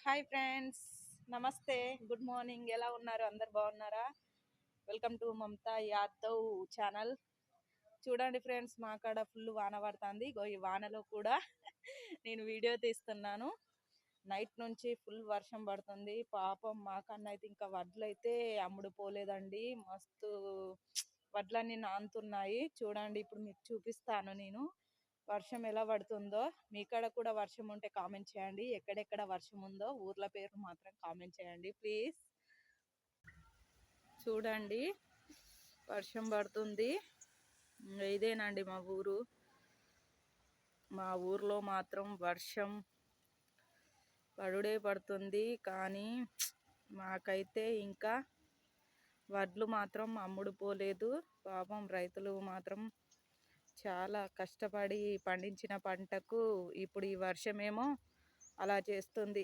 Hi friends, నమస్తే, good morning. ఎలా ఉన్నారు? అందరు బాగున్నారా? Welcome to Mamata Yadav channel. చూడండి ఫ్రెండ్స్, మా కాడ ఫుల్ వాన పడుతుంది. ఈ వానలో కూడా నేను వీడియో తీస్తున్నాను. నైట్ నుంచి ఫుల్ వర్షం పడుతుంది. పాపం మా కన్నా అయితే ఇంకా వడ్లు అయితే అమ్ముడు పోలేదండి. మస్తు వడ్లన్నీ నానుతున్నాయి. చూడండి, ఇప్పుడు మీకు చూపిస్తాను నేను వర్షం ఎలా పడుతుందో. మీ కాడ కూడా వర్షం ఉంటే కామెంట్ చేయండి. ఎక్కడెక్కడ వర్షం ఉందో ఊర్ల పేరు మాత్రం కామెంట్ చేయండి ప్లీజ్. చూడండి, వర్షం పడుతుంది. ఇదేనండి మా ఊరు. మా ఊర్లో మాత్రం వర్షం పడుడే పడుతుంది. కానీ మాకైతే ఇంకా వడ్లు మాత్రం అమ్ముడు పోలేదు. పాపం రైతులు మాత్రం చాలా కష్టపడి పండించిన పంటకు ఇప్పుడు ఈ వర్షమేమో అలా చేస్తుంది.